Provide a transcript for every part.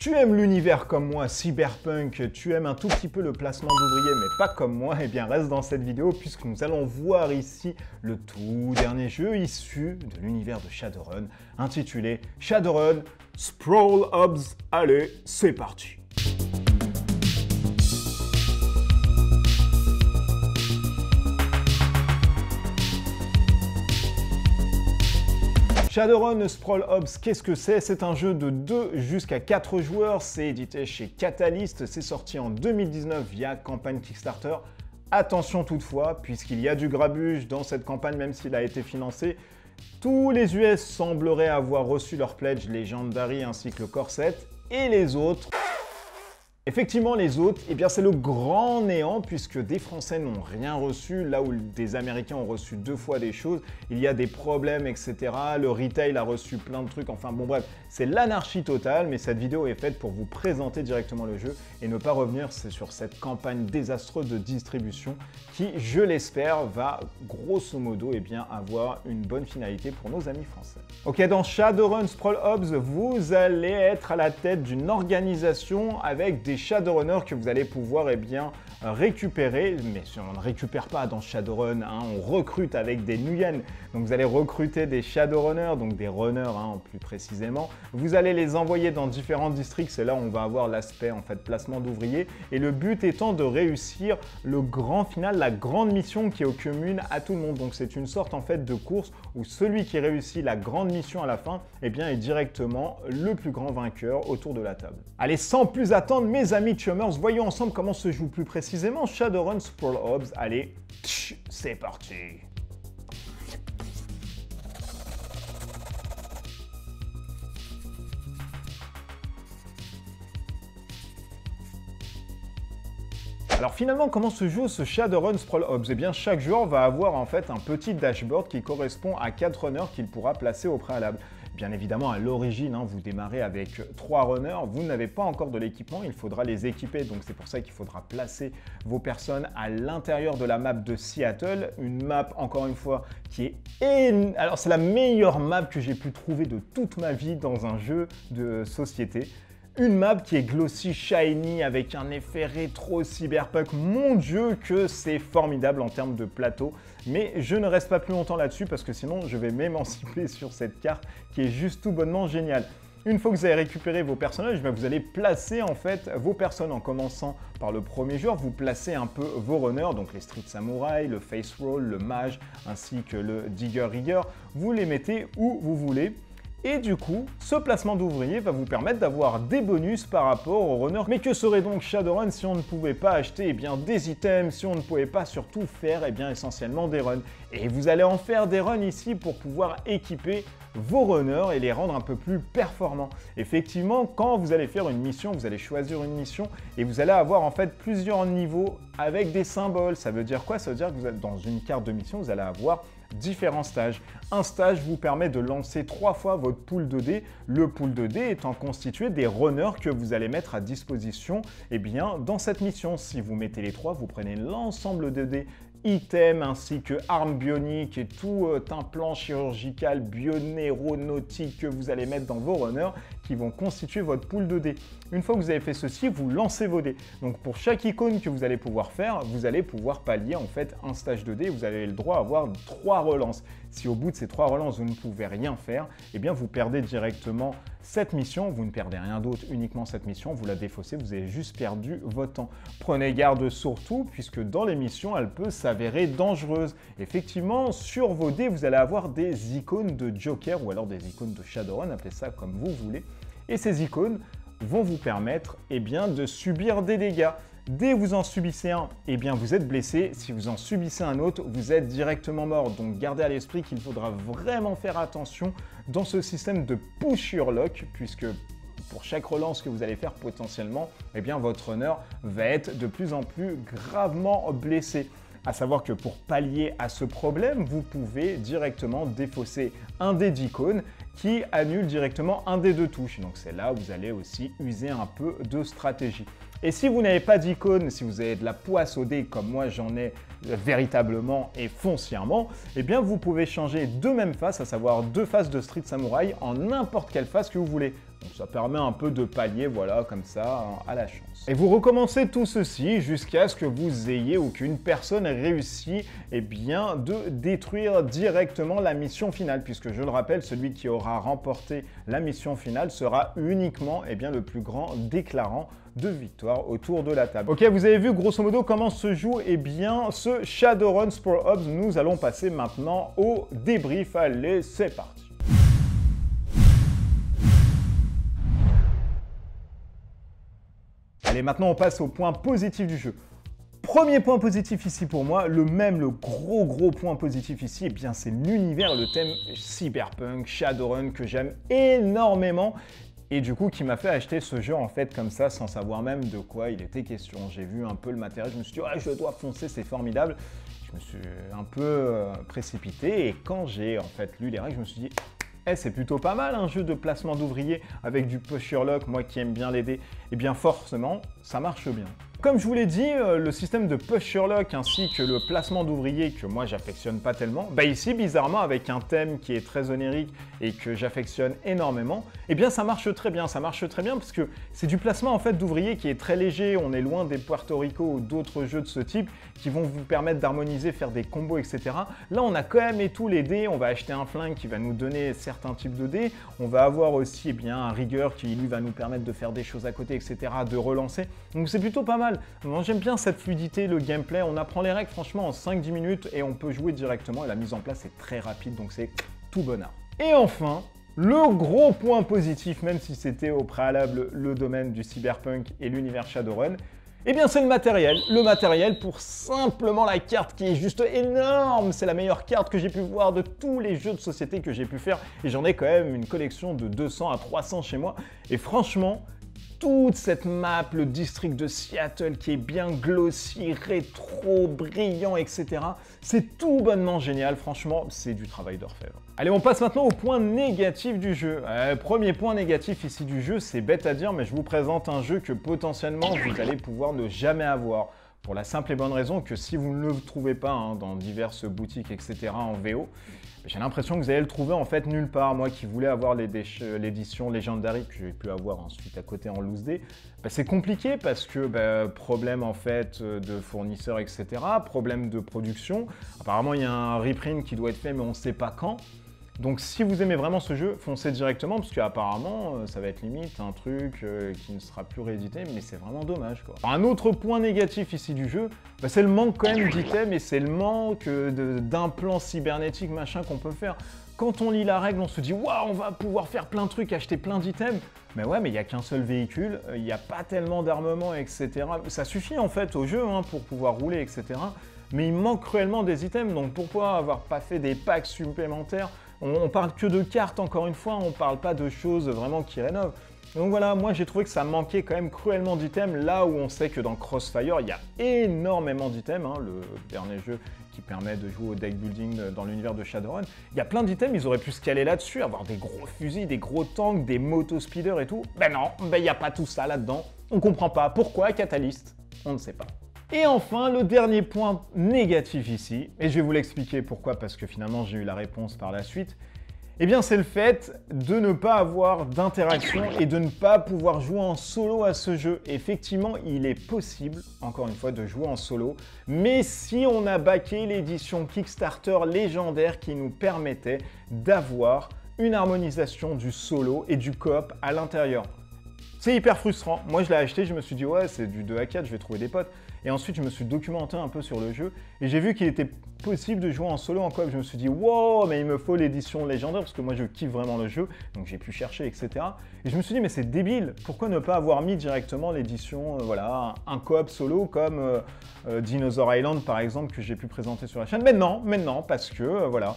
Tu aimes l'univers comme moi, cyberpunk, tu aimes un tout petit peu le placement d'ouvriers, mais pas comme moi, eh bien reste dans cette vidéo puisque nous allons voir ici le tout dernier jeu issu de l'univers de Shadowrun, intitulé Shadowrun Sprawl Ops. Allez, c'est parti! Shadowrun Sprawl Ops, qu'est-ce que c'est? C'est un jeu de 2 jusqu'à 4 joueurs, c'est édité chez Catalyst, c'est sorti en 2019 via campagne Kickstarter. Attention toutefois, puisqu'il y a du grabuge dans cette campagne, même s'il a été financé, tous les US sembleraient avoir reçu leur pledge Legendary ainsi que le Corset, et les autres... Effectivement, les autres, eh bien c'est le grand néant puisque des Français n'ont rien reçu, là où des Américains ont reçu 2 fois des choses, il y a des problèmes, etc. Le retail a reçu plein de trucs, enfin bon bref, c'est l'anarchie totale, mais cette vidéo est faite pour vous présenter directement le jeu et ne pas revenir sur cette campagne désastreuse de distribution qui, je l'espère, va grosso modo avoir une bonne finalité pour nos amis français. Ok, dans Shadowrun Sprawl Ops, vous allez être à la tête d'une organisation avec des Shadowrunners que vous allez pouvoir récupérer, mais on ne récupère pas dans Shadowrun, on recrute avec des Nuyen, donc vous allez recruter des Shadowrunners, donc des runners plus précisément, vous allez les envoyer dans différents districts, c'est là où on va avoir l'aspect placement d'ouvriers, et le but étant de réussir le grand final, la grande mission qui est commune à tout le monde, donc c'est une sorte de course où celui qui réussit la grande mission à la fin, est directement le plus grand vainqueur autour de la table. Allez, sans plus attendre, mes amis chummers, voyons ensemble comment se joue plus précisément Shadowrun Sprawl Ops. Allez, c'est parti! Alors finalement, comment se joue ce Shadowrun Sprawl Ops? Eh bien, chaque joueur va avoir un petit dashboard qui correspond à 4 runners qu'il pourra placer au préalable. Bien évidemment, à l'origine, vous démarrez avec 3 runners, vous n'avez pas encore de l'équipement, il faudra les équiper, donc c'est pour ça qu'il faudra placer vos personnes à l'intérieur de la map de Seattle, une map, encore une fois, qui est... Alors c'est la meilleure map que j'ai pu trouver de toute ma vie dans un jeu de société. Une map qui est glossy, shiny, avec un effet rétro cyberpunk. Mon Dieu que c'est formidable en termes de plateau. Mais je ne reste pas plus longtemps là-dessus parce que sinon je vais m'émanciper sur cette carte qui est juste tout bonnement géniale. Une fois que vous avez récupéré vos personnages, vous allez placer vos personnes en commençant par le premier joueur. Vous placez un peu vos runners, donc les Street Samurai, le Face Roll, le Mage, ainsi que le Digger Rigger. Vous les mettez où vous voulez. Et du coup, ce placement d'ouvriers va vous permettre d'avoir des bonus par rapport aux runners. Mais que serait donc Shadowrun si on ne pouvait pas acheter des items, si on ne pouvait pas surtout faire essentiellement des runs? Et vous allez en faire des runs ici pour pouvoir équiper vos runners et les rendre un peu plus performants. Effectivement, quand vous allez faire une mission, vous allez choisir une mission et vous allez avoir plusieurs niveaux avec des symboles. Ça veut dire quoi? Ça veut dire que vous êtes dans une carte de mission, vous allez avoir différents stages. Un stage vous permet de lancer 3 fois votre pool de dés, le pool de dés étant constitué des runners que vous allez mettre à disposition dans cette mission. Si vous mettez les 3, vous prenez l'ensemble de dés, items ainsi que armes bioniques et tout un plan chirurgical bionéronautique que vous allez mettre dans vos runners qui vont constituer votre pool de dés. Une fois que vous avez fait ceci, vous lancez vos dés. Donc pour chaque icône que vous allez pouvoir faire, vous allez pouvoir pallier un stage de dés. Vous avez le droit à avoir 3 relances. Si au bout de ces 3 relances, vous ne pouvez rien faire, vous perdez directement cette mission. Vous ne perdez rien d'autre, uniquement cette mission. Vous la défaussez, vous avez juste perdu votre temps. Prenez garde surtout, puisque dans les missions, elle peut s'avérer dangereuse. Effectivement, sur vos dés, vous allez avoir des icônes de Joker ou alors des icônes de Shadowrun, appelez ça comme vous voulez. Et ces icônes vont vous permettre de subir des dégâts. Dès que vous en subissez un, vous êtes blessé. Si vous en subissez un autre, vous êtes directement mort. Donc gardez à l'esprit qu'il faudra vraiment faire attention dans ce système de push your luck, puisque pour chaque relance que vous allez faire potentiellement, votre runner va être de plus en plus gravement blessé. À savoir que pour pallier à ce problème, vous pouvez directement défausser un dé d'icône qui annule directement un dé de touche. Donc c'est là où vous allez aussi user un peu de stratégie. Et si vous n'avez pas d'icône, si vous avez de la poisse au dé comme moi j'en ai véritablement et foncièrement, vous pouvez changer 2 mêmes faces, à savoir 2 faces de Street Samurai en n'importe quelle face que vous voulez. Donc ça permet un peu de pallier, voilà, comme ça, à la chance. Et vous recommencez tout ceci jusqu'à ce que vous ayez ou qu'une personne réussi eh bien, de détruire directement la mission finale, puisque je le rappelle, celui qui aura remporté la mission finale sera uniquement eh bien, le plus grand déclarant de victoire autour de la table. Ok, vous avez vu grosso modo comment se joue eh bien, ce Shadowrun Sprawl Ops. Nous allons passer maintenant au débrief. Allez, c'est parti. Allez, maintenant on passe au point positif du jeu. Premier point positif ici pour moi, le gros point positif ici, eh bien c'est l'univers, le thème cyberpunk, Shadowrun que j'aime énormément et du coup qui m'a fait acheter ce jeu en fait comme ça sans savoir même de quoi il était question. J'ai vu un peu le matériel, je me suis dit ouais, je dois foncer, c'est formidable. Je me suis un peu précipité et quand j'ai en fait lu les règles, je me suis dit c'est plutôt pas mal un jeu de placement d'ouvriers avec du push your luck, moi qui aime bien l'aider, et bien forcément ça marche bien. Comme je vous l'ai dit, le système de push your luck ainsi que le placement d'ouvriers que moi j'affectionne pas tellement, bah ici bizarrement avec un thème qui est très onirique et que j'affectionne énormément, eh bien ça marche très bien parce que c'est du placement en fait d'ouvriers qui est très léger, on est loin des Puerto Rico ou d'autres jeux de ce type qui vont vous permettre d'harmoniser, faire des combos, etc. Là on a quand même et tous les dés, on va acheter un flingue qui va nous donner certains types de dés, on va avoir aussi eh bien, un rigueur qui lui va nous permettre de faire des choses à côté, etc., de relancer, donc c'est plutôt pas mal. Moi j'aime bien cette fluidité, le gameplay, on apprend les règles franchement en 5-10 minutes et on peut jouer directement et la mise en place est très rapide donc c'est tout bonheur. Et enfin, le gros point positif, même si c'était au préalable le domaine du cyberpunk et l'univers Shadowrun, eh bien c'est le matériel pour simplement la carte qui est juste énorme, c'est la meilleure carte que j'ai pu voir de tous les jeux de société que j'ai pu faire et j'en ai quand même une collection de 200 à 300 chez moi et franchement, toute cette map, le district de Seattle qui est bien glossy, rétro, brillant, etc. C'est tout bonnement génial, franchement, c'est du travail d'orfèvre. Allez, on passe maintenant au point négatif du jeu. Premier point négatif ici du jeu, c'est bête à dire, mais je vous présente un jeu que potentiellement vous allez pouvoir ne jamais avoir. Pour la simple et bonne raison que si vous ne le trouvez pas dans diverses boutiques, etc. en VO, j'ai l'impression que vous allez le trouver en fait nulle part. Moi qui voulais avoir l'édition Legendary que j'ai pu avoir ensuite à côté en loose day, c'est compliqué parce que problème en fait de fournisseurs, etc. Problème de production. Apparemment il y a un reprint qui doit être fait mais on ne sait pas quand. Donc si vous aimez vraiment ce jeu, foncez directement parce qu'apparemment ça va être limite un truc qui ne sera plus réédité, mais c'est vraiment dommage quoi. Un autre point négatif ici du jeu, c'est le manque quand même d'items et c'est le manque d'implants cybernétiques machin qu'on peut faire. Quand on lit la règle, on se dit waouh, on va pouvoir faire plein de trucs, acheter plein d'items. Mais ouais, mais il n'y a qu'un seul véhicule, il n'y a pas tellement d'armement, etc. Ça suffit en fait au jeu pour pouvoir rouler, etc. Mais il manque cruellement des items, donc pourquoi avoir pas fait des packs supplémentaires? On parle que de cartes encore une fois, on parle pas de choses vraiment qui rénovent. Donc voilà, moi j'ai trouvé que ça manquait quand même cruellement d'items, là où on sait que dans Crossfire, il y a énormément d'items, le dernier jeu qui permet de jouer au deck building dans l'univers de Shadowrun. Il y a plein d'items, ils auraient pu se caler là-dessus, avoir des gros fusils, des gros tanks, des motospeeders et tout. Ben non, il n'y a pas tout ça là-dedans. On comprend pas. Pourquoi Catalyst? On ne sait pas. Et enfin, le dernier point négatif ici, et je vais vous l'expliquer pourquoi, parce que finalement j'ai eu la réponse par la suite, eh bien c'est le fait de ne pas avoir d'interaction et de ne pas pouvoir jouer en solo à ce jeu. Effectivement, il est possible, encore une fois, de jouer en solo, mais si on a backé l'édition Kickstarter légendaire qui nous permettait d'avoir une harmonisation du solo et du coop à l'intérieur. C'est hyper frustrant. Moi, je l'ai acheté, je me suis dit, ouais, c'est du 2 à 4, je vais trouver des potes. Et ensuite, je me suis documenté un peu sur le jeu et j'ai vu qu'il était possible de jouer en solo en coop. Je me suis dit, wow, mais il me faut l'édition légendaire parce que moi, je kiffe vraiment le jeu. Donc, j'ai pu chercher, etc. Et je me suis dit, mais c'est débile. Pourquoi ne pas avoir mis directement l'édition, voilà, un coop solo comme Dinosaur Island, par exemple, que j'ai pu présenter sur la chaîne. Mais non, parce que, voilà,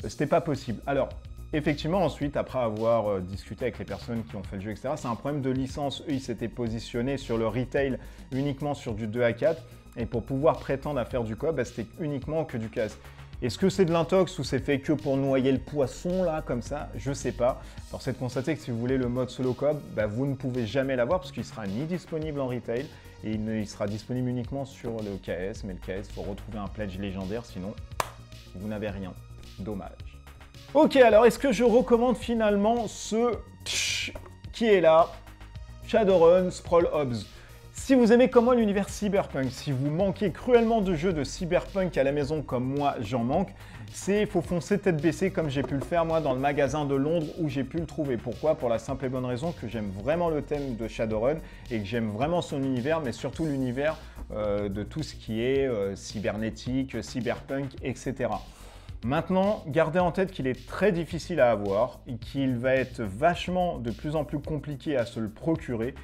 c'était pas possible. Alors, effectivement, ensuite, après avoir discuté avec les personnes qui ont fait le jeu, etc., c'est un problème de licence. Eux, ils s'étaient positionnés sur le retail uniquement sur du 2 à 4. Et pour pouvoir prétendre à faire du coop, c'était uniquement que du KS. Est-ce que c'est de l'intox ou c'est fait que pour noyer le poisson, là, comme ça? Je sais pas. Alors, c'est de constater que si vous voulez le mode solo coop, vous ne pouvez jamais l'avoir parce qu'il sera ni disponible en retail et il sera disponible uniquement sur le KS. Mais le KS, il faut retrouver un pledge légendaire, sinon vous n'avez rien. Dommage. Ok, alors est-ce que je recommande finalement ce qui est là, Shadowrun Sprawl Ops. Si vous aimez comme moi l'univers cyberpunk, si vous manquez cruellement de jeux de cyberpunk à la maison comme moi j'en manque, faut foncer tête baissée comme j'ai pu le faire moi dans le magasin de Londres où j'ai pu le trouver. Pourquoi? Pour la simple et bonne raison que j'aime vraiment le thème de Shadowrun et que j'aime vraiment son univers, mais surtout l'univers de tout ce qui est cybernétique, cyberpunk, etc. Maintenant, gardez en tête qu'il est très difficile à avoir et qu'il va être vachement de plus en plus compliqué à se le procurer.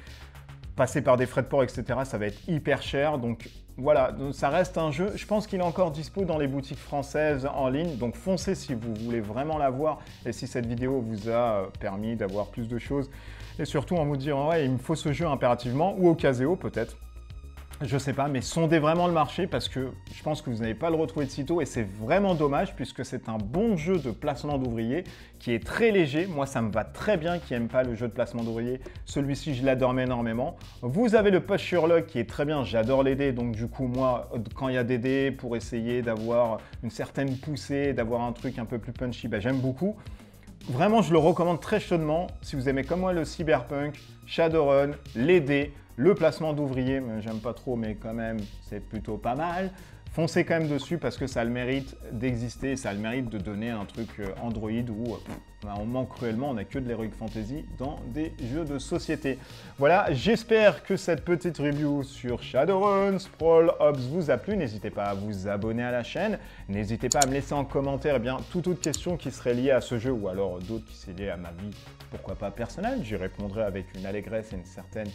Passer par des frais de port, etc., ça va être hyper cher. Donc voilà, ça reste un jeu. Je pense qu'il est encore dispo dans les boutiques françaises en ligne. Donc foncez si vous voulez vraiment l'avoir et si cette vidéo vous a permis d'avoir plus de choses. Et surtout en vous disant, ouais, il me faut ce jeu impérativement ou au Caseo peut-être. Je sais pas, mais sondez vraiment le marché parce que je pense que vous n'allez pas le retrouver de sitôt et c'est vraiment dommage puisque c'est un bon jeu de placement d'ouvriers qui est très léger. Moi, ça me va très bien qui n'aime pas le jeu de placement d'ouvriers. Celui-ci, je l'adore énormément. Vous avez le push Sherlock qui est très bien. J'adore les dés. Donc du coup, moi, quand il y a des dés pour essayer d'avoir une certaine poussée, d'avoir un truc un peu plus punchy, ben, j'aime beaucoup. Vraiment, je le recommande très chaudement. Si vous aimez comme moi le cyberpunk, Shadowrun, les dés, le placement d'ouvriers, j'aime pas trop, mais quand même, c'est plutôt pas mal. Foncez quand même dessus parce que ça a le mérite d'exister, ça a le mérite de donner un truc Android où on manque cruellement, on n'a que de l'Heroic Fantasy dans des jeux de société. Voilà, j'espère que cette petite review sur Shadowrun Sprawl Ops vous a plu. N'hésitez pas à vous abonner à la chaîne. N'hésitez pas à me laisser en commentaire toute autre question qui serait liée à ce jeu ou alors d'autres qui seraient liées à ma vie, pourquoi pas personnelle. J'y répondrai avec une allégresse et une certaine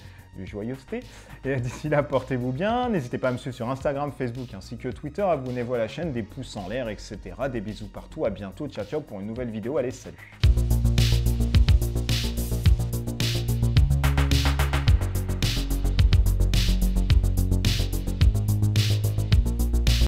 joyeuseté. Et d'ici là, portez-vous bien. N'hésitez pas à me suivre sur Instagram, Facebook ainsi que Twitter. Abonnez-vous à la chaîne, des pouces en l'air, etc. Des bisous partout. À bientôt. Ciao, ciao pour une nouvelle vidéo. Allez, salut!